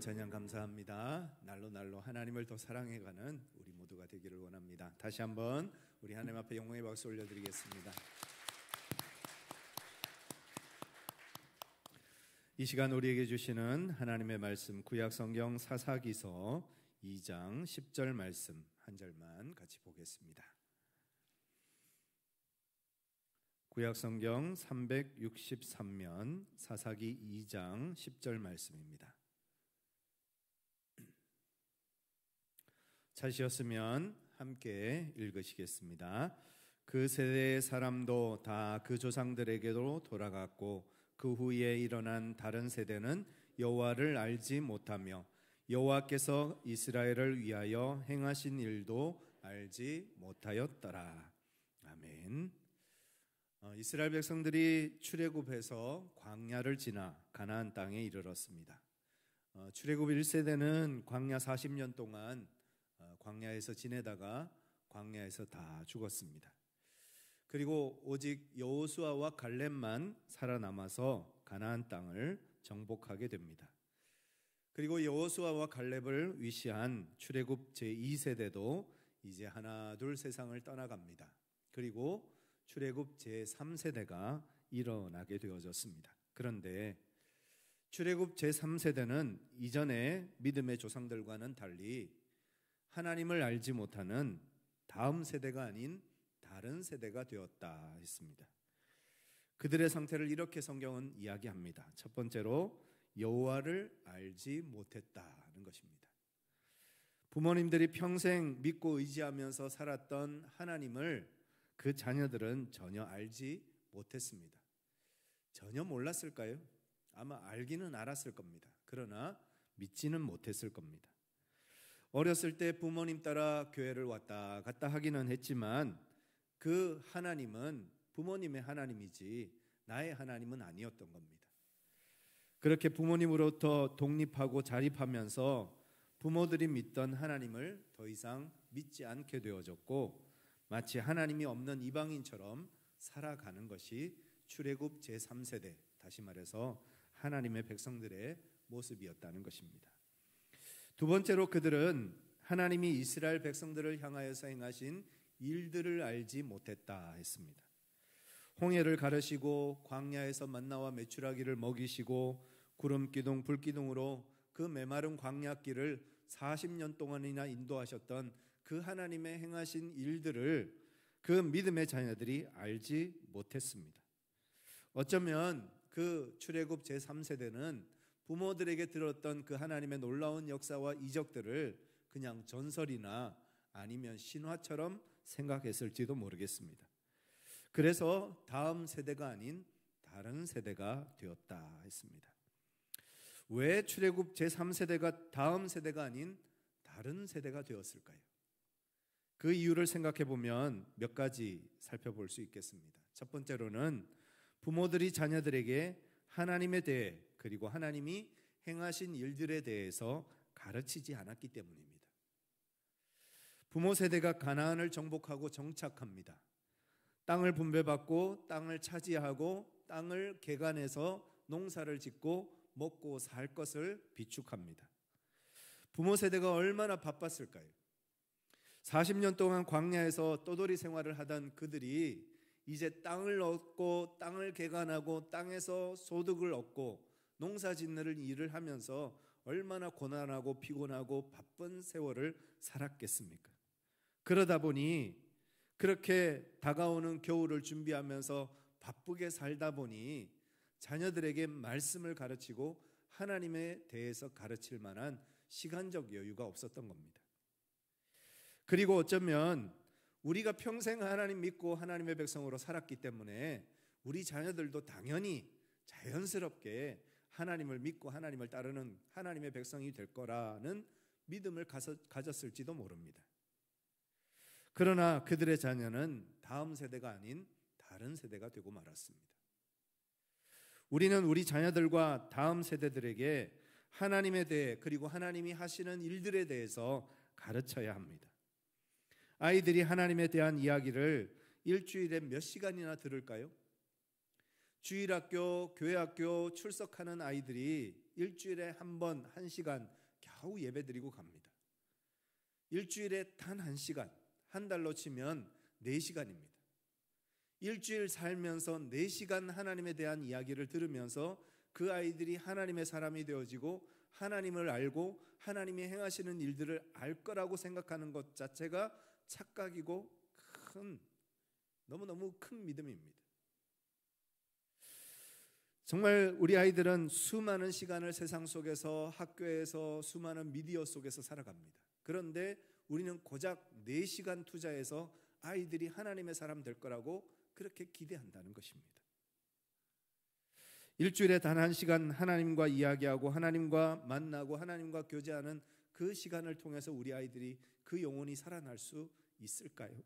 찬양 감사합니다. 날로 날로 하나님을 더 사랑해가는 우리 모두가 되기를 원합니다. 다시 한번 우리 하나님 앞에 영광의 박수 올려드리겠습니다. 이 시간 우리에게 주시는 하나님의 말씀, 구약성경 사사기서 2장 10절 말씀 한 절만 같이 보겠습니다. 구약성경 363면 사사기 2장 10절 말씀입니다. 찾으셨으면 함께 읽으시겠습니다. 그 세대의 사람도 다 그 조상들에게로 돌아갔고 그 후에 일어난 다른 세대는 여호와를 알지 못하며 여호와께서 이스라엘을 위하여 행하신 일도 알지 못하였더라. 아멘. 이스라엘 백성들이 출애굽해서 광야를 지나 가나안 땅에 이르렀습니다. 출애굽 1세대는 광야 40년 동안 광야에서 지내다가 광야에서 다 죽었습니다. 그리고 오직 여호수아와 갈렙만 살아남아서 가나안 땅을 정복하게 됩니다. 그리고 여호수아와 갈렙을 위시한 출애굽 제2세대도 이제 하나 둘 세상을 떠나갑니다. 그리고 출애굽 제3세대가 일어나게 되어졌습니다. 그런데 출애굽 제3세대는 이전의 믿음의 조상들과는 달리 하나님을 알지 못하는 다음 세대가 아닌 다른 세대가 되었다 했습니다. 그들의 상태를 이렇게 성경은 이야기합니다. 첫 번째로 여호와를 알지 못했다는 것입니다. 부모님들이 평생 믿고 의지하면서 살았던 하나님을 그 자녀들은 전혀 알지 못했습니다. 전혀 몰랐을까요? 아마 알기는 알았을 겁니다. 그러나 믿지는 못했을 겁니다. 어렸을 때 부모님 따라 교회를 왔다 갔다 하기는 했지만 그 하나님은 부모님의 하나님이지 나의 하나님은 아니었던 겁니다. 그렇게 부모님으로부터 독립하고 자립하면서 부모들이 믿던 하나님을 더 이상 믿지 않게 되어졌고 마치 하나님이 없는 이방인처럼 살아가는 것이 출애굽 제3세대, 다시 말해서 하나님의 백성들의 모습이었다는 것입니다. 두 번째로 그들은 하나님이 이스라엘 백성들을 향하여서 행하신 일들을 알지 못했다 했습니다. 홍해를 가르시고 광야에서 만나와 메추라기를 먹이시고 구름기둥 불기둥으로 그 메마른 광야길을 40년 동안이나 인도하셨던 그 하나님의 행하신 일들을 그 믿음의 자녀들이 알지 못했습니다. 어쩌면 그 출애굽 제3세대는 부모들에게 들었던 그 하나님의 놀라운 역사와 이적들을 그냥 전설이나 아니면 신화처럼 생각했을지도 모르겠습니다. 그래서 다음 세대가 아닌 다른 세대가 되었다 했습니다. 왜 출애굽 제3세대가 다음 세대가 아닌 다른 세대가 되었을까요? 그 이유를 생각해 보면 몇 가지 살펴볼 수 있겠습니다. 첫 번째로는 부모들이 자녀들에게 하나님에 대해 그리고 하나님이 행하신 일들에 대해서 가르치지 않았기 때문입니다. 부모 세대가 가나안을 정복하고 정착합니다. 땅을 분배받고 땅을 차지하고 땅을 개간해서 농사를 짓고 먹고 살 것을 비축합니다. 부모 세대가 얼마나 바빴을까요? 40년 동안 광야에서 떠돌이 생활을 하던 그들이 이제 땅을 얻고 땅을 개간하고 땅에서 소득을 얻고 농사 짓는 일을 하면서 얼마나 고난하고 피곤하고 바쁜 세월을 살았겠습니까? 그러다 보니 그렇게 다가오는 겨울을 준비하면서 바쁘게 살다 보니 자녀들에게 말씀을 가르치고 하나님에 대해서 가르칠 만한 시간적 여유가 없었던 겁니다. 그리고 어쩌면 우리가 평생 하나님 믿고 하나님의 백성으로 살았기 때문에 우리 자녀들도 당연히 자연스럽게 하나님을 믿고 하나님을 따르는 하나님의 백성이 될 거라는 믿음을 가졌을지도 모릅니다. 그러나 그들의 자녀는 다음 세대가 아닌 다른 세대가 되고 말았습니다. 우리는 우리 자녀들과 다음 세대들에게 하나님에 대해 그리고 하나님이 하시는 일들에 대해서 가르쳐야 합니다. 아이들이 하나님에 대한 이야기를 일주일에 몇 시간이나 들을까요? 주일학교, 교회학교 출석하는 아이들이 일주일에 한 번, 1시간 겨우 예배드리고 갑니다. 일주일에 단 1시간, 한 달로 치면 4시간입니다. 일주일 살면서 4시간 하나님에 대한 이야기를 들으면서 그 아이들이 하나님의 사람이 되어지고 하나님을 알고 하나님이 행하시는 일들을 알 거라고 생각하는 것 자체가 착각이고 너무너무 큰 믿음입니다. 정말 우리 아이들은 수많은 시간을 세상 속에서, 학교에서, 수많은 미디어 속에서 살아갑니다. 그런데 우리는 고작 4시간 투자해서 아이들이 하나님의 사람 될 거라고 그렇게 기대한다는 것입니다. 일주일에 단 1시간 하나님과 이야기하고 하나님과 만나고 하나님과 교제하는 그 시간을 통해서 우리 아이들이 그 영혼이 살아날 수 있을까요?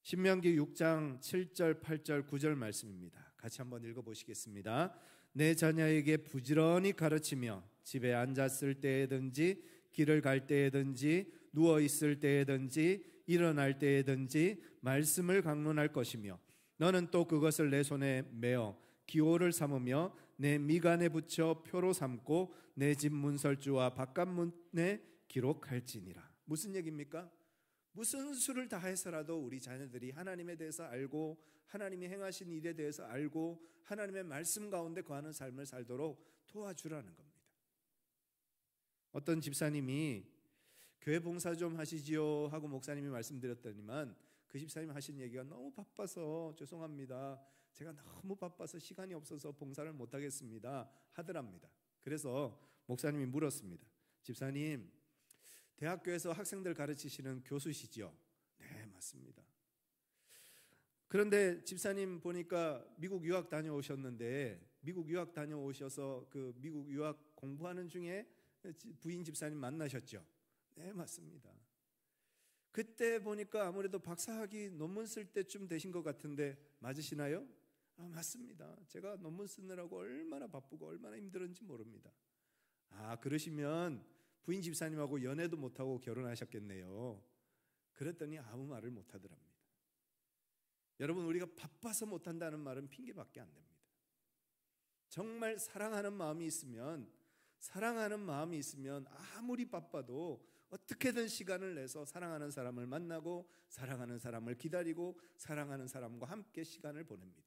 신명기 6장 7절, 8절, 9절 말씀입니다. 같이 한번 읽어보시겠습니다. 내 자녀에게 부지런히 가르치며 집에 앉았을 때에든지 길을 갈 때에든지 누워있을 때에든지 일어날 때에든지 말씀을 강론할 것이며 너는 또 그것을 내 손에 메어 기호를 삼으며 내 미간에 붙여 표로 삼고 내 집 문설주와 바깥문에 기록할지니라. 무슨 얘기입니까? 무슨 수를 다해서라도 우리 자녀들이 하나님에 대해서 알고 하나님이 행하신 일에 대해서 알고 하나님의 말씀 가운데 거하는 삶을 살도록 도와주라는 겁니다. 어떤 집사님이 교회 봉사 좀 하시지요 하고 목사님이 말씀드렸더니만 그 집사님 하신 얘기가 너무 바빠서 죄송합니다. 제가 너무 바빠서 시간이 없어서 봉사를 못하겠습니다 하더랍니다. 그래서 목사님이 물었습니다. 집사님, 대학교에서 학생들 가르치시는 교수시죠? 네, 맞습니다. 그런데 집사님 보니까 미국 유학 다녀오셨는데 미국 유학 다녀오셔서 그 미국 유학 공부하는 중에 부인 집사님 만나셨죠? 네, 맞습니다. 그때 보니까 아무래도 박사학위 논문 쓸 때쯤 되신 것 같은데 맞으시나요? 아, 맞습니다. 제가 논문 쓰느라고 얼마나 바쁘고 얼마나 힘들었는지 모릅니다. 아, 그러시면 부인 집사님하고 연애도 못하고 결혼하셨겠네요. 그랬더니 아무 말을 못하더랍니다. 여러분, 우리가 바빠서 못한다는 말은 핑계밖에 안 됩니다. 정말 사랑하는 마음이 있으면 아무리 바빠도 어떻게든 시간을 내서 사랑하는 사람을 만나고 사랑하는 사람을 기다리고 사랑하는 사람과 함께 시간을 보냅니다.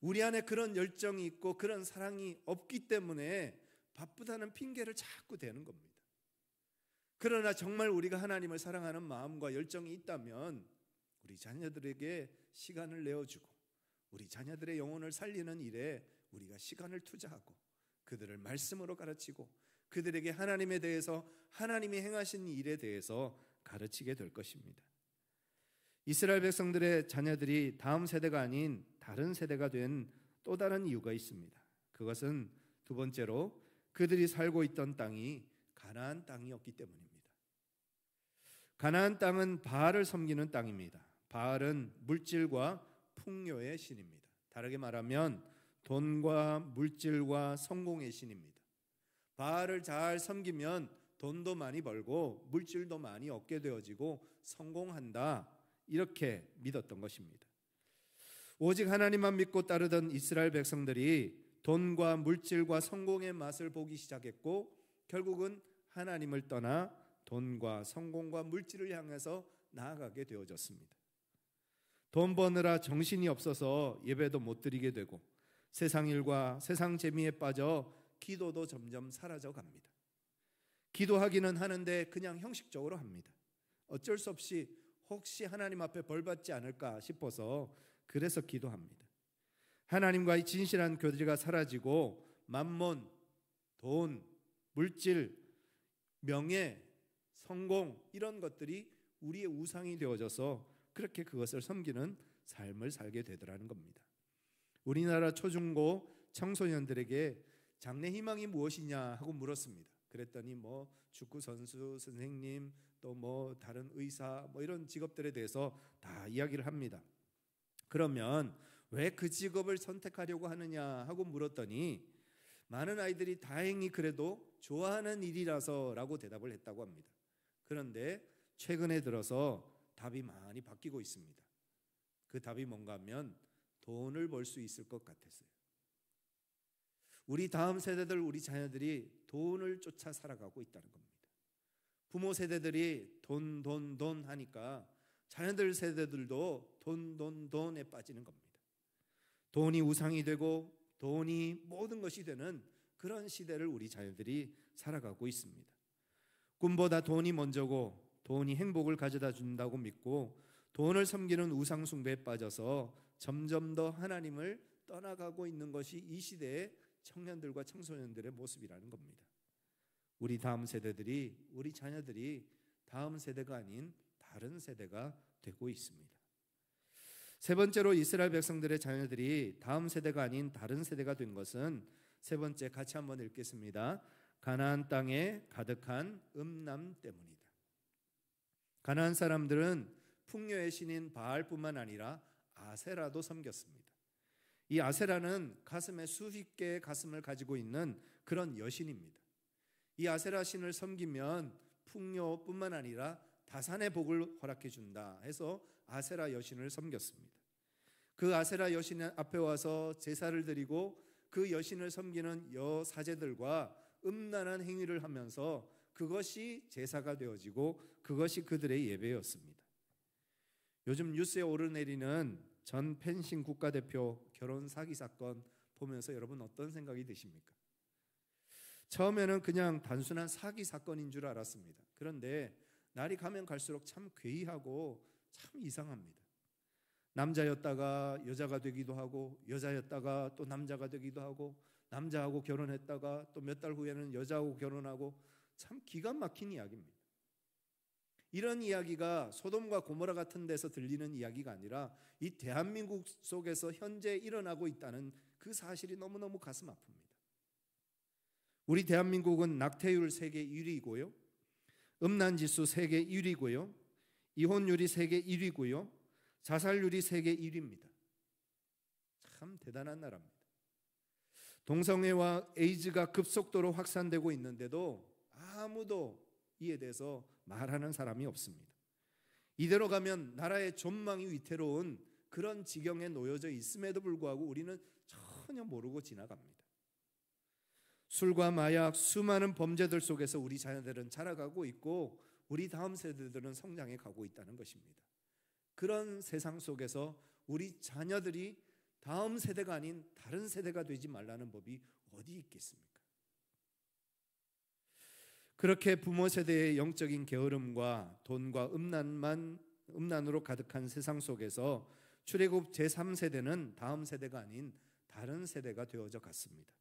우리 안에 그런 열정이 있고 그런 사랑이 없기 때문에 바쁘다는 핑계를 자꾸 대는 겁니다. 그러나 정말 우리가 하나님을 사랑하는 마음과 열정이 있다면 우리 자녀들에게 시간을 내어주고 우리 자녀들의 영혼을 살리는 일에 우리가 시간을 투자하고 그들을 말씀으로 가르치고 그들에게 하나님에 대해서 하나님이 행하신 일에 대해서 가르치게 될 것입니다. 이스라엘 백성들의 자녀들이 다음 세대가 아닌 다른 세대가 된 또 다른 이유가 있습니다. 그것은 두 번째로 그들이 살고 있던 땅이 가나안 땅이었기 때문입니다. 가나안 땅은 바알을 섬기는 땅입니다. 바알은 물질과 풍요의 신입니다. 다르게 말하면 돈과 물질과 성공의 신입니다. 바알을 잘 섬기면 돈도 많이 벌고 물질도 많이 얻게 되어지고 성공한다, 이렇게 믿었던 것입니다. 오직 하나님만 믿고 따르던 이스라엘 백성들이 돈과 물질과 성공의 맛을 보기 시작했고 결국은 하나님을 떠나 돈과 성공과 물질을 향해서 나아가게 되어졌습니다. 돈 버느라 정신이 없어서 예배도 못 드리게 되고 세상 일과 세상 재미에 빠져 기도도 점점 사라져 갑니다. 기도하기는 하는데 그냥 형식적으로 합니다. 어쩔 수 없이 혹시 하나님 앞에 벌 받지 않을까 싶어서 그래서 기도합니다. 하나님과의 진실한 교제가 사라지고 만몬, 돈, 물질, 명예, 성공 이런 것들이 우리의 우상이 되어져서 그렇게 그것을 섬기는 삶을 살게 되더라는 겁니다. 우리나라 초중고 청소년들에게 장래 희망이 무엇이냐 하고 물었습니다. 그랬더니 뭐 축구 선수, 선생님, 또 다른 의사 이런 직업들에 대해서 다 이야기를 합니다. 그러면 왜 그 직업을 선택하려고 하느냐 하고 물었더니 많은 아이들이 다행히 그래도 좋아하는 일이라서라고 대답을 했다고 합니다. 그런데 최근에 들어서 답이 많이 바뀌고 있습니다. 그 답이 뭔가 하면 돈을 벌 수 있을 것 같았어요. 우리 다음 세대들, 우리 자녀들이 돈을 쫓아 살아가고 있다는 겁니다. 부모 세대들이 돈 하니까 자녀들 세대들도 돈에 빠지는 겁니다. 돈이 우상이 되고 돈이 모든 것이 되는 그런 시대를 우리 자녀들이 살아가고 있습니다. 꿈보다 돈이 먼저고 돈이 행복을 가져다 준다고 믿고 돈을 섬기는 우상 숭배에 빠져서 점점 더 하나님을 떠나가고 있는 것이 이 시대의 청년들과 청소년들의 모습이라는 겁니다. 우리 다음 세대들이, 우리 자녀들이 다음 세대가 아닌 다른 세대가 되고 있습니다. 세 번째로 이스라엘 백성들의 자녀들이 다음 세대가 아닌 다른 세대가 된 것은, 세 번째 같이 한번 읽겠습니다. 가나안 땅에 가득한 음란 때문이다. 가나안 사람들은 풍요의 신인 바알뿐만 아니라 아세라도 섬겼습니다. 이 아세라는 가슴에 수십 개의 가슴을 가지고 있는 그런 여신입니다. 이 아세라 신을 섬기면 풍요뿐만 아니라 다산의 복을 허락해 준다 해서 아세라 여신을 섬겼습니다. 그 아세라 여신 앞에 와서 제사를 드리고 그 여신을 섬기는 여사제들과 음란한 행위를 하면서 그것이 제사가 되어지고 그것이 그들의 예배였습니다. 요즘 뉴스에 오르내리는 전 펜싱 국가대표 결혼 사기 사건 보면서 여러분 어떤 생각이 드십니까? 처음에는 그냥 단순한 사기 사건인 줄 알았습니다. 그런데 날이 가면 갈수록 참 괴이하고 참 이상합니다. 남자였다가 여자가 되기도 하고, 여자였다가 또 남자가 되기도 하고, 남자하고 결혼했다가 또 몇 달 후에는 여자하고 결혼하고, 참 기가 막힌 이야기입니다. 이런 이야기가 소돔과 고모라 같은 데서 들리는 이야기가 아니라 이 대한민국 속에서 현재 일어나고 있다는 그 사실이 너무너무 가슴 아픕니다. 우리 대한민국은 낙태율 세계 1위고요, 음란지수 세계 1위고요, 이혼율이 세계 1위고요, 자살률이 세계 1위입니다. 참 대단한 나라입니다. 동성애와 에이즈가 급속도로 확산되고 있는데도 아무도 이에 대해서 말하는 사람이 없습니다. 이대로 가면 나라의 존망이 위태로운 그런 지경에 놓여져 있음에도 불구하고 우리는 전혀 모르고 지나갑니다. 술과 마약, 수많은 범죄들 속에서 우리 자녀들은 자라가고 있고 우리 다음 세대들은 성장해 가고 있다는 것입니다. 그런 세상 속에서 우리 자녀들이 다음 세대가 아닌 다른 세대가 되지 말라는 법이 어디 있겠습니까? 그렇게 부모 세대의 영적인 게으름과 돈과 음란으로 가득한 세상 속에서 출애굽 제3세대는 다음 세대가 아닌 다른 세대가 되어져 갔습니다.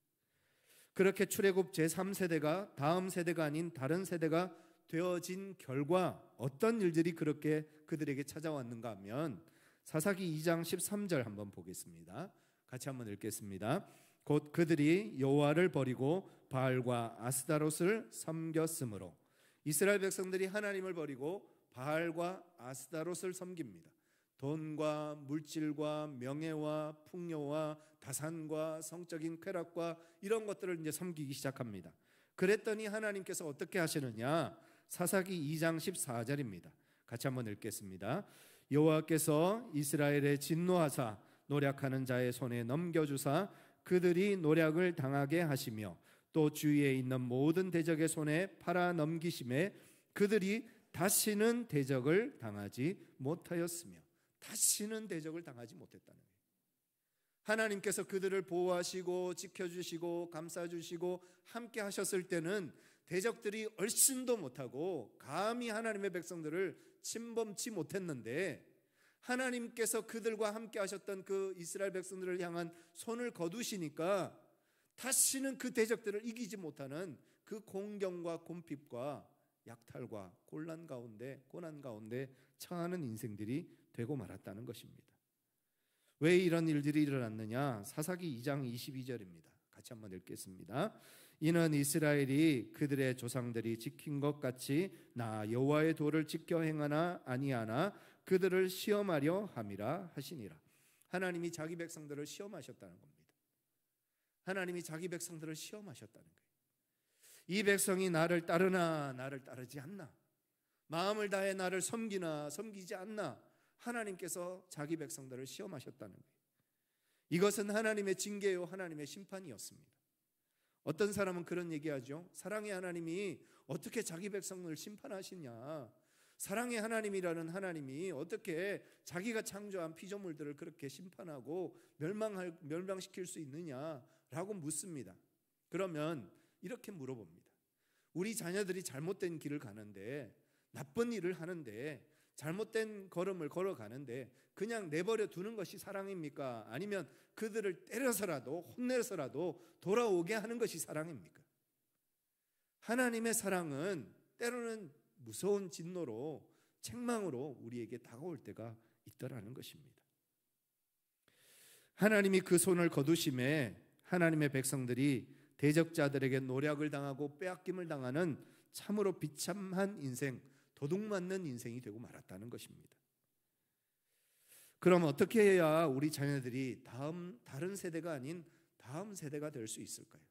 그렇게 출애굽 제3세대가 다음 세대가 아닌 다른 세대가 되어진 결과 어떤 일들이 그렇게 그들에게 찾아왔는가 하면 사사기 2장 13절 한번 보겠습니다. 같이 한번 읽겠습니다. 곧 그들이 여호와를 버리고 바알과 아스다롯을 섬겼으므로, 이스라엘 백성들이 하나님을 버리고 바알과 아스다롯을 섬깁니다. 돈과 물질과 명예와 풍요와 다산과 성적인 쾌락과 이런 것들을 이제 섬기기 시작합니다. 그랬더니 하나님께서 어떻게 하시느냐? 사사기 2장 14절입니다. 같이 한번 읽겠습니다. 여호와께서 이스라엘의 진노하사 노략하는 자의 손에 넘겨주사 그들이 노략을 당하게 하시며 또 주위에 있는 모든 대적의 손에 팔아 넘기심에 그들이 다시는 대적을 당하지 못하였으며, 다시는 대적을 당하지 못했다는 거예요. 하나님께서 그들을 보호하시고 지켜주시고 감싸주시고 함께 하셨을 때는 대적들이 얼씬도 못하고 감히 하나님의 백성들을 침범치 못했는데, 하나님께서 그들과 함께 하셨던 그 이스라엘 백성들을 향한 손을 거두시니까 다시는 그 대적들을 이기지 못하는 그 공경과 곤핍과 약탈과 고난 가운데 처하는 인생들이 되고 말았다는 것입니다. 왜 이런 일들이 일어났느냐? 사사기 2장 22절입니다. 같이 한번 읽겠습니다. 이는 이스라엘이 그들의 조상들이 지킨 것 같이 나 여호와의 도를 지켜 행하나 아니하나 그들을 시험하려 함이라 하시니라. 하나님이 자기 백성들을 시험하셨다는 겁니다. 하나님이 자기 백성들을 시험하셨다는 거예요. 이 백성이 나를 따르나 나를 따르지 않나, 마음을 다해 나를 섬기나 섬기지 않나, 하나님께서 자기 백성들을 시험하셨다는 거예요. 이것은 하나님의 징계요 하나님의 심판이었습니다. 어떤 사람은 그런 얘기하죠. 사랑의 하나님이 어떻게 자기 백성을 심판하시냐? 사랑의 하나님이라는 하나님이 어떻게 자기가 창조한 피조물들을 그렇게 심판하고 멸망시킬 수 있느냐라고 묻습니다. 그러면 이렇게 물어봅니다. 우리 자녀들이 잘못된 길을 가는데, 나쁜 일을 하는데, 잘못된 걸음을 걸어가는데 그냥 내버려 두는 것이 사랑입니까? 아니면 그들을 때려서라도 혼내서라도 돌아오게 하는 것이 사랑입니까? 하나님의 사랑은 때로는 무서운 진노로, 책망으로 우리에게 다가올 때가 있더라는 것입니다. 하나님이 그 손을 거두심에 하나님의 백성들이 대적자들에게 노략을 당하고 빼앗김을 당하는 참으로 비참한 인생, 도둑맞는 인생이 되고 말았다는 것입니다. 그럼 어떻게 해야 우리 자녀들이 다른 세대가 아닌 다음 세대가 될 수 있을까요?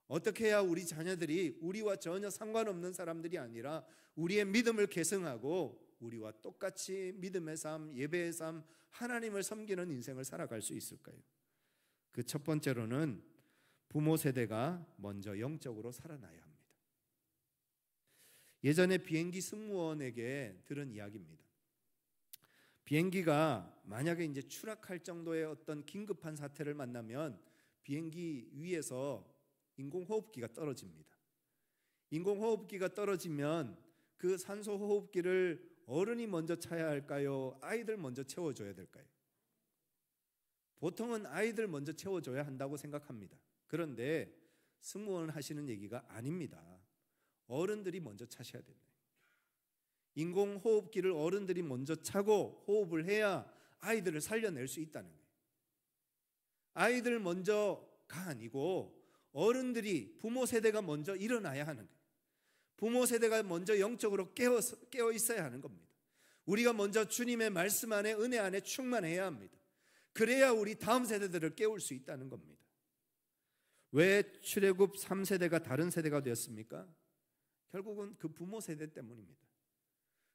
어떻게 해야 우리 자녀들이 우리와 전혀 상관없는 사람들이 아니라 우리의 믿음을 계승하고 우리와 똑같이 믿음의 삶, 예배의 삶, 하나님을 섬기는 인생을 살아갈 수 있을까요? 그 첫 번째로는 부모 세대가 먼저 영적으로 살아나야 합니다. 예전에 비행기 승무원에게 들은 이야기입니다. 비행기가 만약에 이제 추락할 정도의 어떤 긴급한 사태를 만나면 비행기 위에서 인공호흡기가 떨어집니다. 인공호흡기가 떨어지면 그 산소호흡기를 어른이 먼저 차야 할까요? 아이들 먼저 채워줘야 될까요? 보통은 아이들 먼저 채워줘야 한다고 생각합니다. 그런데 승무원 하시는 얘기가 아닙니다. 어른들이 먼저 차셔야 된다. 인공호흡기를 어른들이 먼저 차고 호흡을 해야 아이들을 살려낼 수 있다는 거예요. 아이들 먼저가 아니고 어른들이, 부모 세대가 먼저 일어나야 하는 거예요. 부모 세대가 먼저 영적으로 깨어 있어야 하는 겁니다. 우리가 먼저 주님의 말씀 안에, 은혜 안에 충만해야 합니다. 그래야 우리 다음 세대들을 깨울 수 있다는 겁니다. 왜 출애굽 3세대가 다른 세대가 되었습니까? 결국은 그 부모 세대 때문입니다.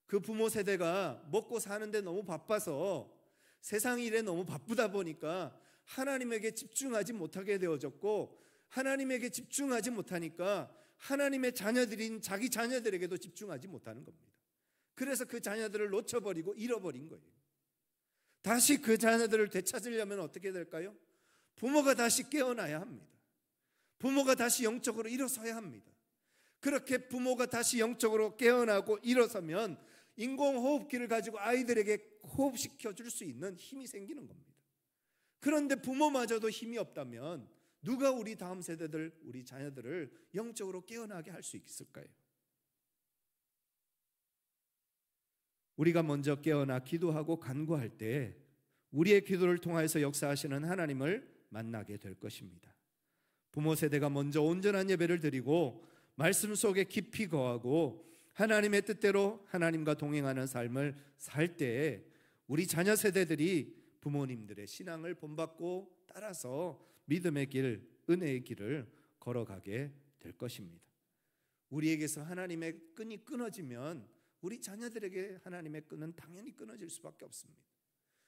그 부모 세대가 먹고 사는데 너무 바빠서, 세상 일에 너무 바쁘다 보니까 하나님에게 집중하지 못하게 되어졌고, 하나님에게 집중하지 못하니까 하나님의 자녀들인 자기 자녀들에게도 집중하지 못하는 겁니다. 그래서 그 자녀들을 놓쳐버리고 잃어버린 거예요. 다시 그 자녀들을 되찾으려면 어떻게 될까요? 부모가 다시 깨어나야 합니다. 부모가 다시 영적으로 일어서야 합니다. 그렇게 부모가 다시 영적으로 깨어나고 일어서면 인공호흡기를 가지고 아이들에게 호흡시켜 줄 수 있는 힘이 생기는 겁니다. 그런데 부모마저도 힘이 없다면 누가 우리 다음 세대들, 우리 자녀들을 영적으로 깨어나게 할 수 있을까요? 우리가 먼저 깨어나 기도하고 간구할 때 우리의 기도를 통하여서 역사하시는 하나님을 만나게 될 것입니다. 부모 세대가 먼저 온전한 예배를 드리고 말씀 속에 깊이 거하고 하나님의 뜻대로 하나님과 동행하는 삶을 살 때 우리 자녀 세대들이 부모님들의 신앙을 본받고 따라서 믿음의 길, 은혜의 길을 걸어가게 될 것입니다. 우리에게서 하나님의 끈이 끊어지면 우리 자녀들에게 하나님의 끈은 당연히 끊어질 수밖에 없습니다.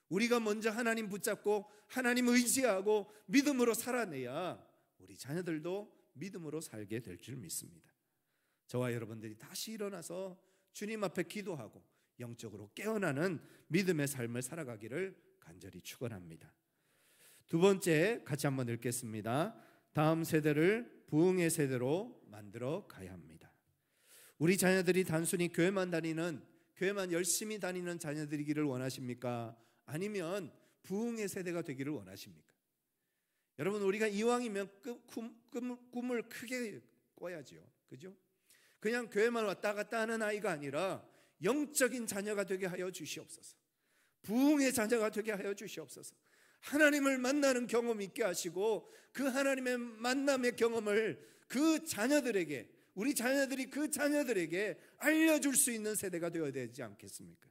우리가 먼저 하나님 붙잡고 하나님 의지하고 믿음으로 살아내야 우리 자녀들도 믿음으로 살게 될 줄 믿습니다. 저와 여러분들이 다시 일어나서 주님 앞에 기도하고 영적으로 깨어나는 믿음의 삶을 살아가기를 간절히 축원합니다. 두 번째, 같이 한번 읽겠습니다. 다음 세대를 부흥의 세대로 만들어 가야 합니다. 우리 자녀들이 단순히 교회만 열심히 다니는 자녀들이기를 원하십니까? 아니면 부흥의 세대가 되기를 원하십니까? 여러분, 우리가 이왕이면 꿈을 크게 꿔야죠. 그죠? 그냥 교회만 왔다 갔다 하는 아이가 아니라 영적인 자녀가 되게 하여 주시옵소서. 부흥의 자녀가 되게 하여 주시옵소서. 하나님을 만나는 경험이 있게 하시고 그 하나님의 만남의 경험을 그 자녀들에게, 우리 자녀들이 그 자녀들에게 알려줄 수 있는 세대가 되어야 되지 않겠습니까?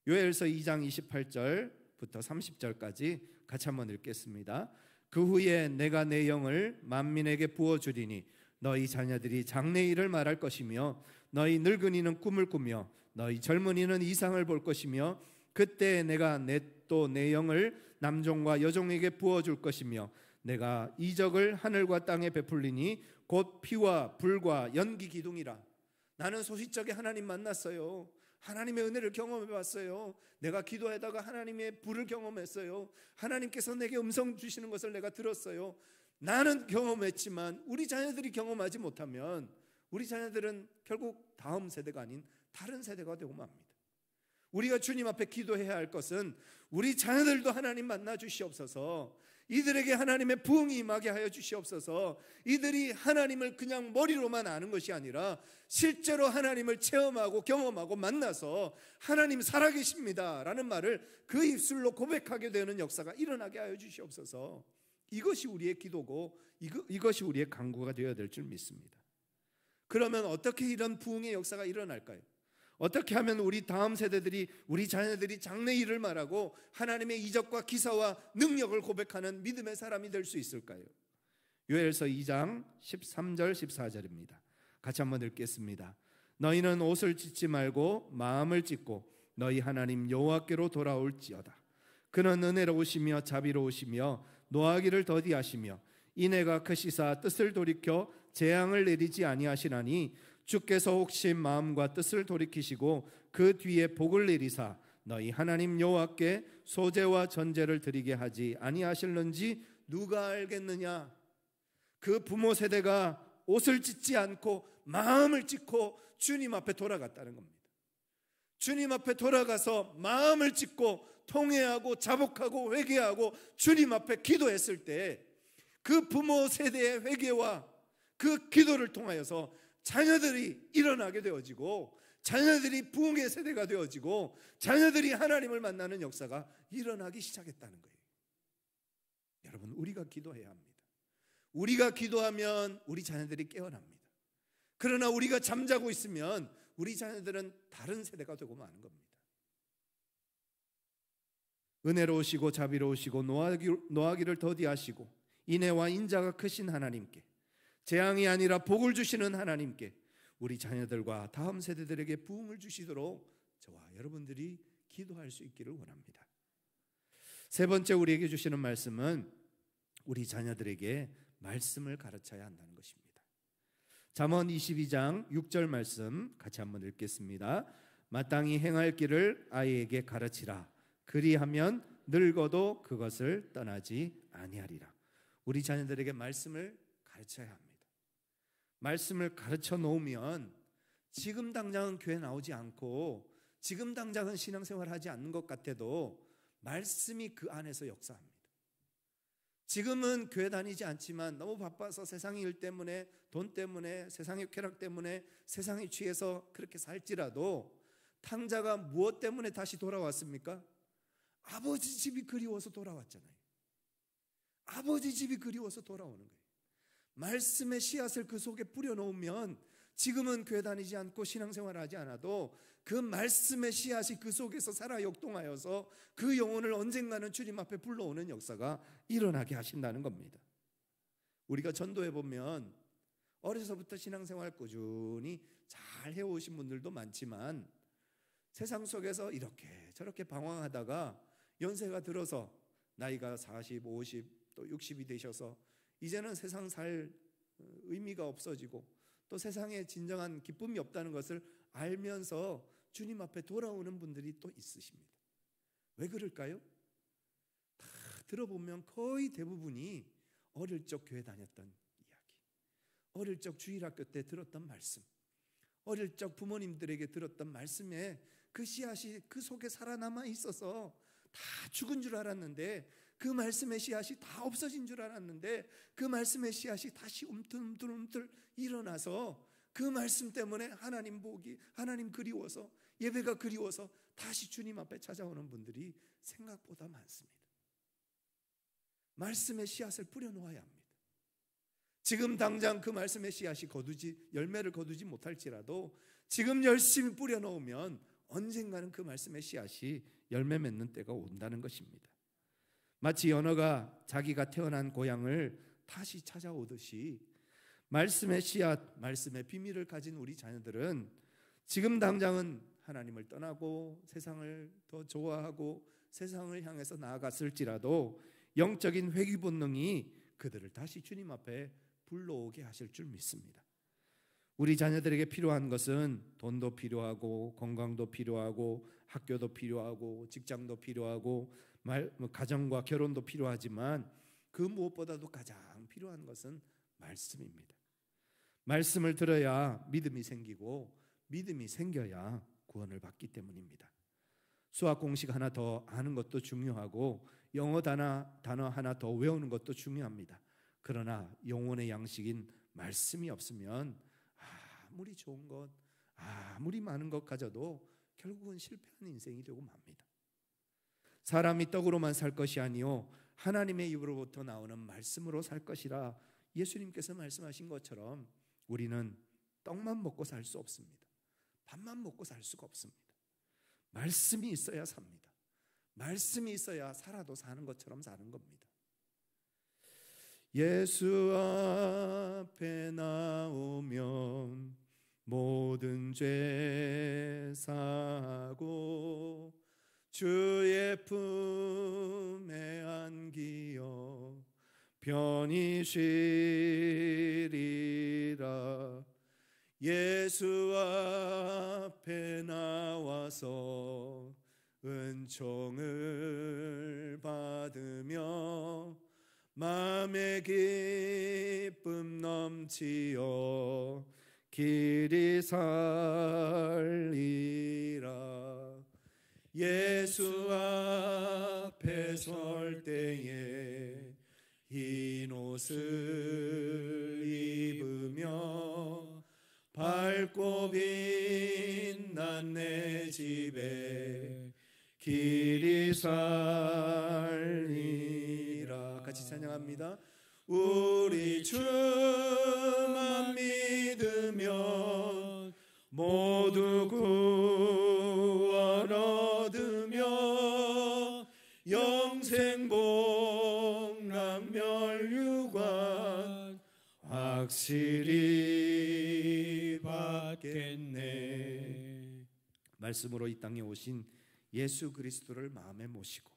요엘서 2장 28절부터 30절까지 같이 한번 읽겠습니다. 그 후에 내가 내 영을 만민에게 부어주리니 너희 자녀들이 장래일을 말할 것이며 너희 늙은이는 꿈을 꾸며 너희 젊은이는 이상을 볼 것이며 그때 내가 또 내 영을 남종과 여종에게 부어줄 것이며 내가 이적을 하늘과 땅에 베풀리니 곧 피와 불과 연기 기둥이라. 나는 소시적에 하나님 만났어요. 하나님의 은혜를 경험해 봤어요. 내가 기도하다가 하나님의 불을 경험했어요. 하나님께서 내게 음성 주시는 것을 내가 들었어요. 나는 경험했지만 우리 자녀들이 경험하지 못하면 우리 자녀들은 결국 다음 세대가 아닌 다른 세대가 되고 맙니다. 우리가 주님 앞에 기도해야 할 것은 우리 자녀들도 하나님 만나 주시옵소서, 이들에게 하나님의 부흥이 임하게 하여 주시옵소서, 이들이 하나님을 그냥 머리로만 아는 것이 아니라 실제로 하나님을 체험하고 경험하고 만나서 하나님 살아계십니다 라는 말을 그 입술로 고백하게 되는 역사가 일어나게 하여 주시옵소서. 이것이 우리의 기도고 이것이 우리의 간구가 되어야 될 줄 믿습니다. 그러면 어떻게 이런 부흥의 역사가 일어날까요? 어떻게 하면 우리 다음 세대들이, 우리 자녀들이 장래 일을 말하고 하나님의 이적과 기사와 능력을 고백하는 믿음의 사람이 될 수 있을까요? 요엘서 2장 13절 14절입니다. 같이 한번 읽겠습니다. 너희는 옷을 찢지 말고 마음을 찢고 너희 하나님 여호와께로 돌아올지어다. 그는 은혜로우시며 자비로우시며 노하기를 더디하시며 인애가 크시사 뜻을 돌이켜 재앙을 내리지 아니하시나니 주께서 혹시 마음과 뜻을 돌이키시고 그 뒤에 복을 내리사 너희 하나님 여호와께 소제와 전제를 드리게 하지 아니하실는지 누가 알겠느냐. 그 부모 세대가 옷을 찢지 않고 마음을 찢고 주님 앞에 돌아갔다는 겁니다. 주님 앞에 돌아가서 마음을 찢고 통회하고 자복하고 회개하고 주님 앞에 기도했을 때 그 부모 세대의 회개와 그 기도를 통하여서 자녀들이 일어나게 되어지고 자녀들이 부흥의 세대가 되어지고 자녀들이 하나님을 만나는 역사가 일어나기 시작했다는 거예요. 여러분, 우리가 기도해야 합니다. 우리가 기도하면 우리 자녀들이 깨어납니다. 그러나 우리가 잠자고 있으면 우리 자녀들은 다른 세대가 되고 마는 겁니다. 은혜로우시고 자비로우시고 노하기를 더디하시고 인애와 인자가 크신 하나님께, 재앙이 아니라 복을 주시는 하나님께 우리 자녀들과 다음 세대들에게 부흥을 주시도록 저와 여러분들이 기도할 수 있기를 원합니다. 세 번째 우리에게 주시는 말씀은 우리 자녀들에게 말씀을 가르쳐야 한다는 것입니다. 잠언 22장 6절 말씀 같이 한번 읽겠습니다. 마땅히 행할 길을 아이에게 가르치라. 그리하면 늙어도 그것을 떠나지 아니하리라. 우리 자녀들에게 말씀을 가르쳐야 합니다. 말씀을 가르쳐 놓으면 지금 당장은 교회 나오지 않고 지금 당장은 신앙생활 하지 않는 것 같아도 말씀이 그 안에서 역사합니다. 지금은 교회 다니지 않지만 너무 바빠서 세상의 일 때문에, 돈 때문에, 세상의 쾌락 때문에 세상에 취해서 그렇게 살지라도 탕자가 무엇 때문에 다시 돌아왔습니까? 아버지 집이 그리워서 돌아왔잖아요. 아버지 집이 그리워서 돌아오는 거예요. 말씀의 씨앗을 그 속에 뿌려놓으면 지금은 교회 다니지 않고 신앙생활 하지 않아도 그 말씀의 씨앗이 그 속에서 살아 역동하여서 그 영혼을 언젠가는 주님 앞에 불러오는 역사가 일어나게 하신다는 겁니다. 우리가 전도해 보면 어려서부터 신앙생활 꾸준히 잘 해오신 분들도 많지만 세상 속에서 이렇게 저렇게 방황하다가 연세가 들어서 나이가 40, 50, 또 60이 되셔서 이제는 세상 살 의미가 없어지고 또 세상에 진정한 기쁨이 없다는 것을 알면서 주님 앞에 돌아오는 분들이 또 있으십니다. 왜 그럴까요? 다 들어보면 거의 대부분이 어릴 적 교회 다녔던 이야기, 어릴 적 주일학교 때 들었던 말씀, 어릴 적 부모님들에게 들었던 말씀에 그 씨앗이 그 속에 살아남아 있어서 다 죽은 줄 알았는데, 그 말씀의 씨앗이 다 없어진 줄 알았는데 그 말씀의 씨앗이 다시 움틀움틀 일어나서 그 말씀 때문에 하나님 보기, 하나님 그리워서, 예배가 그리워서 다시 주님 앞에 찾아오는 분들이 생각보다 많습니다. 말씀의 씨앗을 뿌려놓아야 합니다. 지금 당장 그 말씀의 씨앗이 열매를 거두지 못할지라도 지금 열심히 뿌려놓으면 언젠가는 그 말씀의 씨앗이 열매 맺는 때가 온다는 것입니다. 마치 연어가 자기가 태어난 고향을 다시 찾아오듯이 말씀의 씨앗, 말씀의 비밀을 가진 우리 자녀들은 지금 당장은 하나님을 떠나고 세상을 더 좋아하고 세상을 향해서 나아갔을지라도 영적인 회귀 본능이 그들을 다시 주님 앞에 불러오게 하실 줄 믿습니다. 우리 자녀들에게 필요한 것은 돈도 필요하고 건강도 필요하고 학교도 필요하고 직장도 필요하고 가정과 결혼도 필요하지만 그 무엇보다도 가장 필요한 것은 말씀입니다. 말씀을 들어야 믿음이 생기고 믿음이 생겨야 구원을 받기 때문입니다. 수학 공식 하나 더 아는 것도 중요하고 영어 단어 하나 더 외우는 것도 중요합니다. 그러나 영혼의 양식인 말씀이 없으면 아무리 좋은 것, 아무리 많은 것 가져도 결국은 실패한 인생이 되고 맙니다. 사람이 떡으로만 살 것이 아니요 하나님의 입으로부터 나오는 말씀으로 살 것이라 예수님께서 말씀하신 것처럼 우리는 떡만 먹고 살 수 없습니다. 밥만 먹고 살 수가 없습니다. 말씀이 있어야 삽니다. 말씀이 있어야 살아도 사는 것처럼 사는 겁니다. 예수 앞에 나오면 모든 죄 사하고 주의 품에 안기어 편히 쉬리라. 예수 앞에 나와서 은총을 받으며 마음의 기쁨 넘치어 길이 살리라. 예수 앞에 설 때에 흰 옷을 입으며 밝고 빛난 내 집에 길이 살리라. 같이 찬양합니다. 우리 주만 믿으면 모두 구원 얻으며 영생 복락 멸류관 확실히 받겠네. 말씀으로 이 땅에 오신 예수 그리스도를 마음에 모시고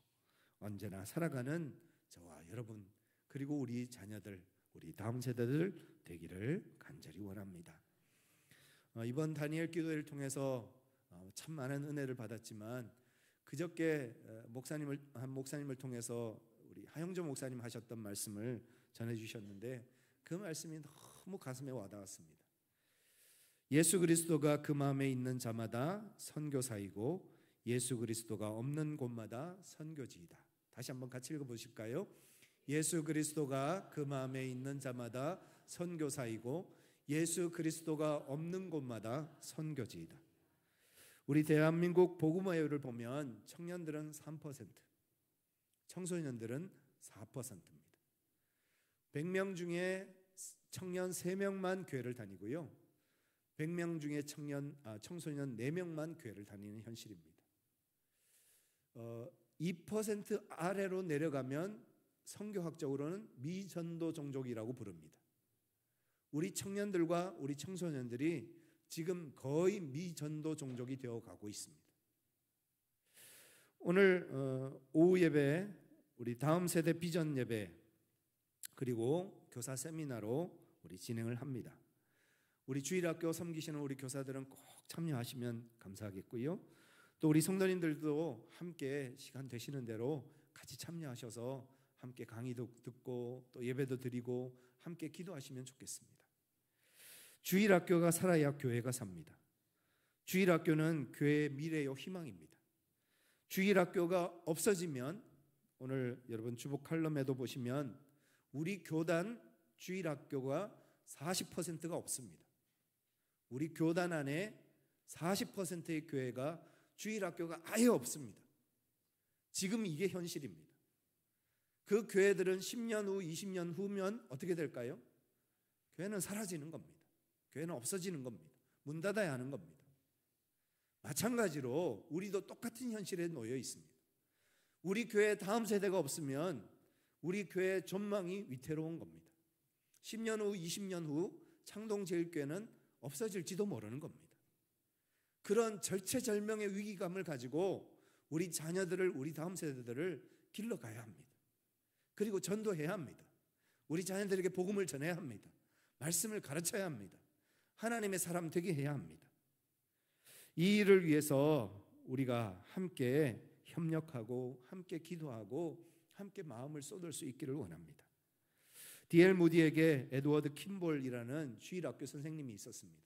언제나 살아가는 저와 여러분 그리고 우리 자녀들, 우리 다음 세대들 되기를 간절히 원합니다. 이번 다니엘 기도회를 통해서 참 많은 은혜를 받았지만 그저께 한 목사님을 통해서 우리 하영조 목사님 하셨던 말씀을 전해주셨는데 그 말씀이 너무 가슴에 와닿았습니다. 예수 그리스도가 그 마음에 있는 자마다 선교사이고 예수 그리스도가 없는 곳마다 선교지이다. 다시 한번 같이 읽어보실까요? 예수 그리스도가 그 마음에 있는 자마다 선교사이고 예수 그리스도가 없는 곳마다 선교지이다. 우리 대한민국 복음화율을 보면 청년들은 3%, 청소년들은 4%입니다. 100명 중에 청년 3명만 교회를 다니고요. 100명 중에 청소년 4명만 교회를 다니는 현실입니다. 2% 아래로 내려가면 성교학적으로는 미전도 종족이라고 부릅니다. 우리 청년들과 우리 청소년들이 지금 거의 미전도 종족이 되어 가고 있습니다. 오늘 오후 예배, 우리 다음 세대 비전 예배 그리고 교사 세미나로 우리 진행을 합니다. 우리 주일학교 섬기시는 우리 교사들은 꼭 참여하시면 감사하겠고요. 또 우리 성도님들도 함께 시간 되시는 대로 같이 참여하셔서 함께 강의도 듣고 또 예배도 드리고 함께 기도하시면 좋겠습니다. 주일학교가 살아야 교회가 삽니다. 주일학교는 교회의 미래요 희망입니다. 주일학교가 없어지면 오늘 여러분 주보 칼럼에도 보시면 우리 교단 주일학교가 40%가 없습니다. 우리 교단 안에 40%의 교회가 주일학교가 아예 없습니다. 지금 이게 현실입니다. 그 교회들은 10년 후, 20년 후면 어떻게 될까요? 교회는 사라지는 겁니다. 교회는 없어지는 겁니다. 문 닫아야 하는 겁니다. 마찬가지로 우리도 똑같은 현실에 놓여 있습니다. 우리 교회 다음 세대가 없으면 우리 교회의 전망이 위태로운 겁니다. 10년 후, 20년 후 창동제일교회는 없어질지도 모르는 겁니다. 그런 절체절명의 위기감을 가지고 우리 자녀들을, 우리 다음 세대들을 길러가야 합니다. 그리고 전도해야 합니다. 우리 자녀들에게 복음을 전해야 합니다. 말씀을 가르쳐야 합니다. 하나님의 사람 되게 해야 합니다. 이 일을 위해서 우리가 함께 협력하고 함께 기도하고 함께 마음을 쏟을 수 있기를 원합니다. D.L. 무디에게 에드워드 킴볼이라는 주일학교 선생님이 있었습니다.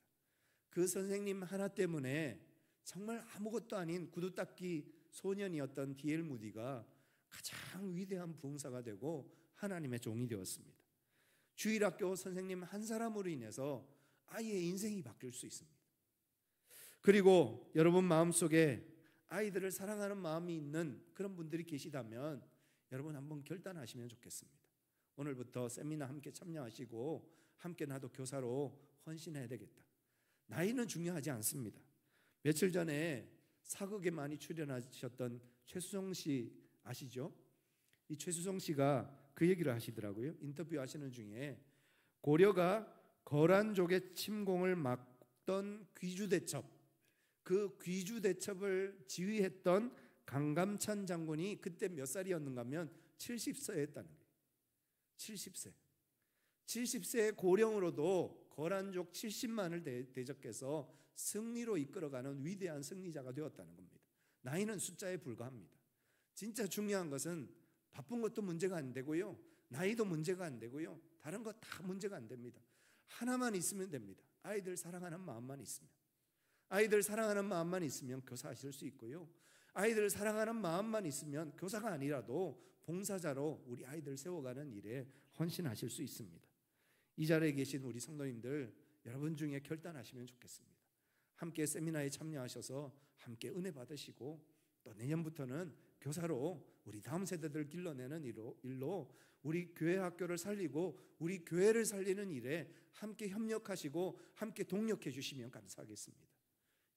그 선생님 하나 때문에 정말 아무것도 아닌 구두닦이 소년이었던 D.L. 무디가 가장 위대한 부흥사가 되고 하나님의 종이 되었습니다. 주일학교 선생님 한 사람으로 인해서 아이의 인생이 바뀔 수 있습니다. 그리고 여러분 마음속에 아이들을 사랑하는 마음이 있는 그런 분들이 계시다면 여러분 한번 결단하시면 좋겠습니다. 오늘부터 세미나 함께 참여하시고 함께 나도 교사로 헌신해야 되겠다. 나이는 중요하지 않습니다. 며칠 전에 사극에 많이 출연하셨던 최수정 씨 아시죠? 이 최수정 씨가 그 얘기를 하시더라고요. 인터뷰하시는 중에 고려가 거란족의 침공을 막던 귀주대첩, 그 귀주대첩을 지휘했던 강감찬 장군이 그때 몇 살이었는가 하면 70세였다는 거예요. 70세. 70세의 고령으로도 거란족 70만을 대적해서 승리로 이끌어가는 위대한 승리자가 되었다는 겁니다. 나이는 숫자에 불과합니다. 진짜 중요한 것은 바쁜 것도 문제가 안 되고요, 나이도 문제가 안 되고요, 다른 거 다 문제가 안 됩니다. 하나만 있으면 됩니다. 아이들 사랑하는 마음만 있으면. 아이들 사랑하는 마음만 있으면 교사하실 수 있고요, 아이들 사랑하는 마음만 있으면 교사가 아니라도 봉사자로 우리 아이들 세워가는 일에 헌신하실 수 있습니다. 이 자리에 계신 우리 성도님들 여러분 중에 결단하시면 좋겠습니다. 함께 세미나에 참여하셔서 함께 은혜 받으시고 또 내년부터는 교사로 우리 다음 세대들을 길러내는 일로 우리 교회 학교를 살리고 우리 교회를 살리는 일에 함께 협력하시고 함께 동력해 주시면 감사하겠습니다.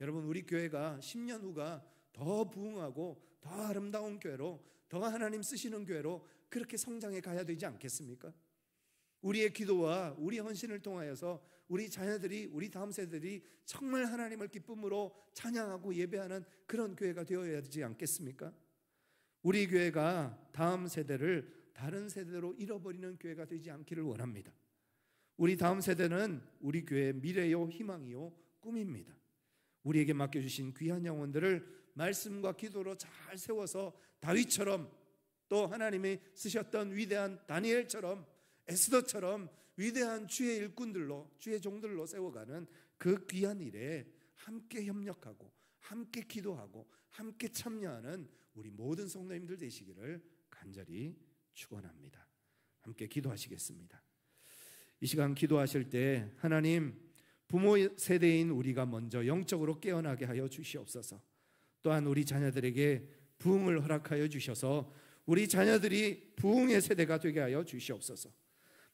여러분 우리 교회가 10년 후가 더 부흥하고 더 아름다운 교회로 더 하나님 쓰시는 교회로 그렇게 성장해 가야 되지 않겠습니까? 우리의 기도와 우리 헌신을 통하여서 우리 자녀들이 우리 다음 세대들이 정말 하나님을 기쁨으로 찬양하고 예배하는 그런 교회가 되어야 되지 않겠습니까? 우리 교회가 다음 세대를 다른 세대로 잃어버리는 교회가 되지 않기를 원합니다. 우리 다음 세대는 우리 교회의 미래요 희망이요 꿈입니다. 우리에게 맡겨주신 귀한 영혼들을 말씀과 기도로 잘 세워서 다윗처럼 또 하나님이 쓰셨던 위대한 다니엘처럼 에스더처럼 위대한 주의 일꾼들로 주의 종들로 세워가는 그 귀한 일에 함께 협력하고 함께 기도하고 함께 참여하는 우리 모든 성도님들 되시기를 간절히 축원합니다. 함께 기도하시겠습니다. 이 시간 기도하실 때 하나님 부모 세대인 우리가 먼저 영적으로 깨어나게 하여 주시옵소서. 또한 우리 자녀들에게 부흥을 허락하여 주셔서 우리 자녀들이 부흥의 세대가 되게 하여 주시옵소서.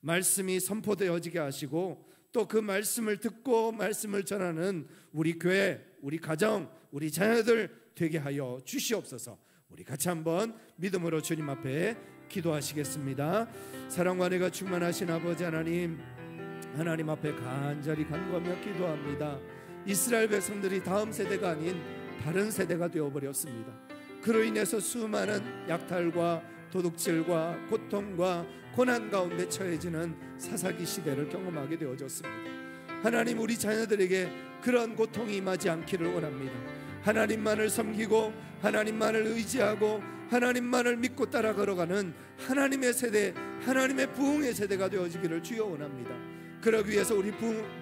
말씀이 선포되어지게 하시고 또 그 말씀을 듣고 말씀을 전하는 우리 교회, 우리 가정, 우리 자녀들 되게 하여 주시옵소서. 우리 같이 한번 믿음으로 주님 앞에 기도하시겠습니다. 사랑과 은혜가 충만하신 아버지 하나님, 하나님 앞에 간절히 간구하며 기도합니다. 이스라엘 백성들이 다음 세대가 아닌 다른 세대가 되어버렸습니다. 그로 인해서 수많은 약탈과 도둑질과 고통과 고난 가운데 처해지는 사사기 시대를 경험하게 되어졌습니다. 하나님 우리 자녀들에게 그런 고통이 임하지 않기를 원합니다. 하나님만을 섬기고 하나님만을 의지하고 하나님만을 믿고 따라 걸어가는 하나님의 세대, 하나님의 부흥의 세대가 되어지기를 주여 원합니다. 그러기 위해서 우리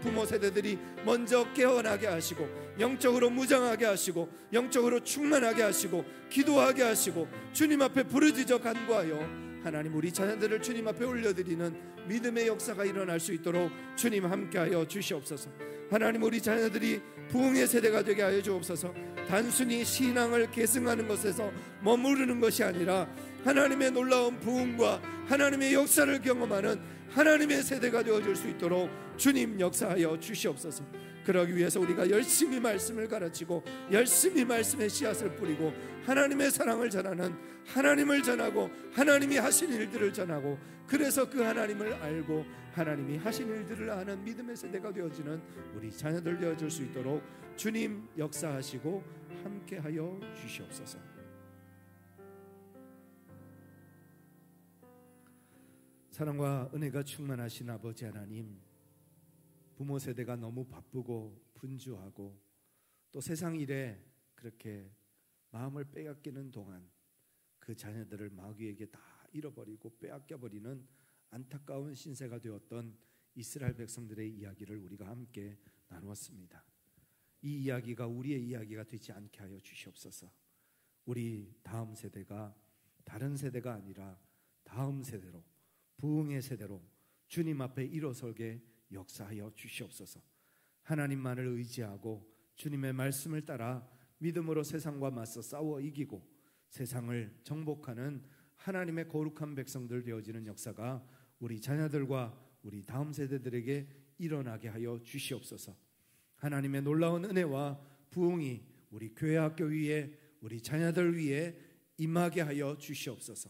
부모 세대들이 먼저 깨어나게 하시고 영적으로 무장하게 하시고 영적으로 충만하게 하시고 기도하게 하시고 주님 앞에 부르짖어 간구하여 하나님 우리 자녀들을 주님 앞에 올려드리는 믿음의 역사가 일어날 수 있도록 주님 함께하여 주시옵소서. 하나님 우리 자녀들이 부흥의 세대가 되게 하여 주옵소서. 단순히 신앙을 계승하는 것에서 머무르는 것이 아니라 하나님의 놀라운 부흥과 하나님의 역사를 경험하는 하나님의 세대가 되어질 수 있도록 주님 역사하여 주시옵소서. 그러기 위해서 우리가 열심히 말씀을 가르치고 열심히 말씀의 씨앗을 뿌리고 하나님의 사랑을 전하는, 하나님을 전하고 하나님이 하신 일들을 전하고 그래서 그 하나님을 알고 하나님이 하신 일들을 아는 믿음의 세대가 되어지는 우리 자녀들 되어질 수 있도록 주님 역사하시고 함께하여 주시옵소서. 사랑과 은혜가 충만하신 아버지 하나님, 부모 세대가 너무 바쁘고 분주하고 또 세상 일에 그렇게 마음을 빼앗기는 동안 그 자녀들을 마귀에게 다 잃어버리고 빼앗겨버리는 안타까운 신세가 되었던 이스라엘 백성들의 이야기를 우리가 함께 나누었습니다. 이 이야기가 우리의 이야기가 되지 않게 하여 주시옵소서. 우리 다음 세대가 다른 세대가 아니라 다음 세대로, 부흥의 세대로 주님 앞에 일어서게 역사하여 주시옵소서. 하나님만을 의지하고 주님의 말씀을 따라 믿음으로 세상과 맞서 싸워 이기고 세상을 정복하는 하나님의 거룩한 백성들 되어지는 역사가 우리 자녀들과 우리 다음 세대들에게 일어나게 하여 주시옵소서. 하나님의 놀라운 은혜와 부흥이 우리 교회 학교 위에 우리 자녀들 위에 임하게 하여 주시옵소서.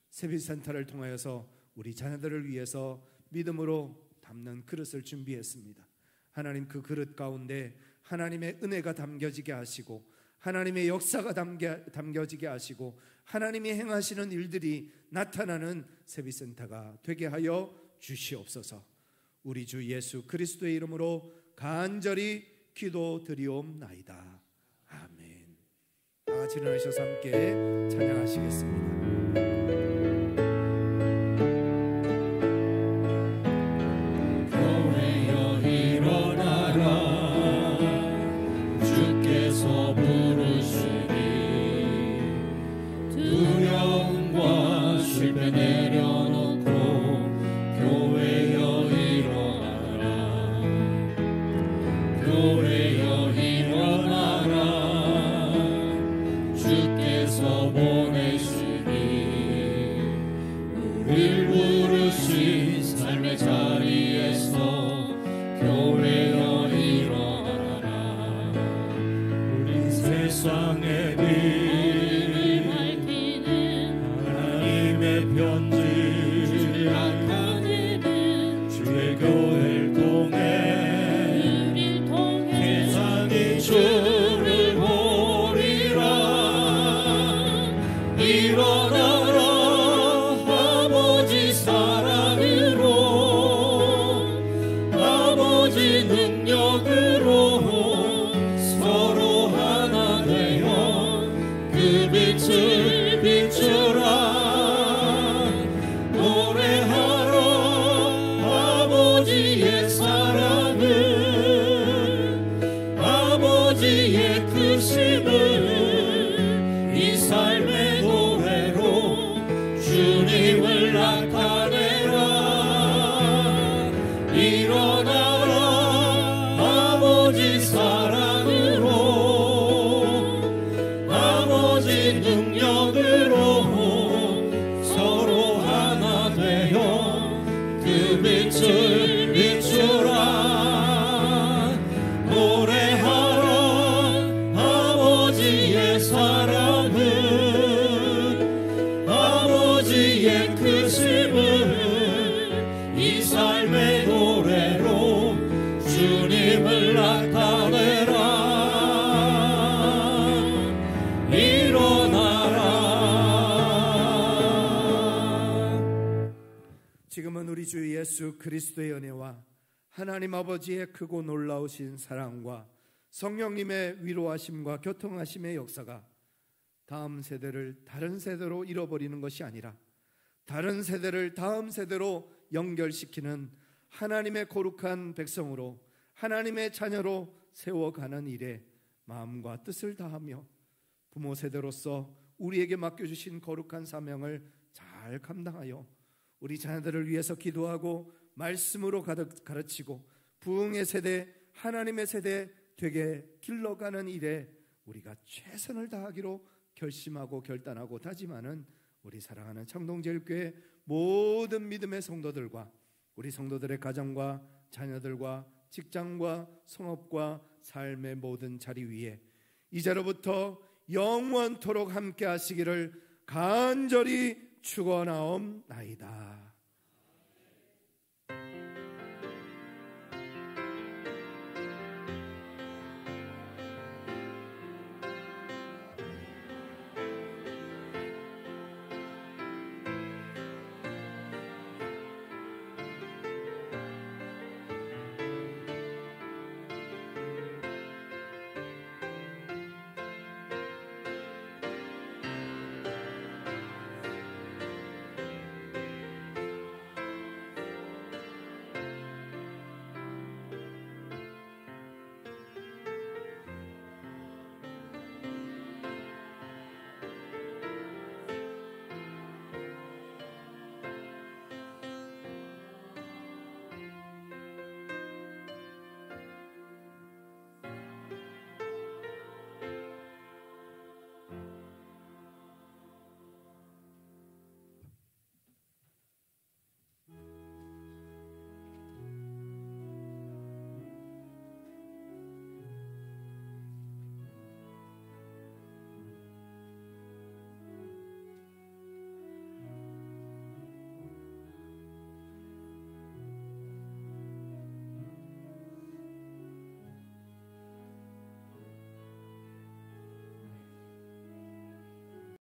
세빛센터를 통하여서 우리 자녀들을 위해서 믿음으로 담는 그릇을 준비했습니다. 하나님, 그 그릇 가운데 하나님의 은혜가 담겨지게 하시고 하나님의 역사가 담겨지게 하시고 하나님이 행하시는 일들이 나타나는 세빛센터가 되게 하여 주시옵소서. 우리 주 예수 그리스도의 이름으로 간절히 기도드리옵나이다. 아멘. 다 같이 일어나셔서 함께 찬양하시겠습니다. 지금은 우리 주 예수 그리스도의 은혜와 하나님 아버지의 크고 놀라우신 사랑과 성령님의 위로하심과 교통하심의 역사가 다음 세대를 다른 세대로 잃어버리는 것이 아니라 다른 세대를 다음 세대로 연결시키는 하나님의 거룩한 백성으로 하나님의 자녀로 세워가는 일에 마음과 뜻을 다하며 부모 세대로서 우리에게 맡겨주신 거룩한 사명을 잘 감당하여 우리 자녀들을 위해서 기도하고 말씀으로 가르치고 부흥의 세대, 하나님의 세대 되게 길러가는 일에 우리가 최선을 다하기로 결심하고 결단하고 다짐하는 우리 사랑하는 창동제일교회 모든 믿음의 성도들과 우리 성도들의 가정과 자녀들과 직장과 성업과 삶의 모든 자리 위에 이제로부터 영원토록 함께 하시기를 간절히 축원하옵나이다.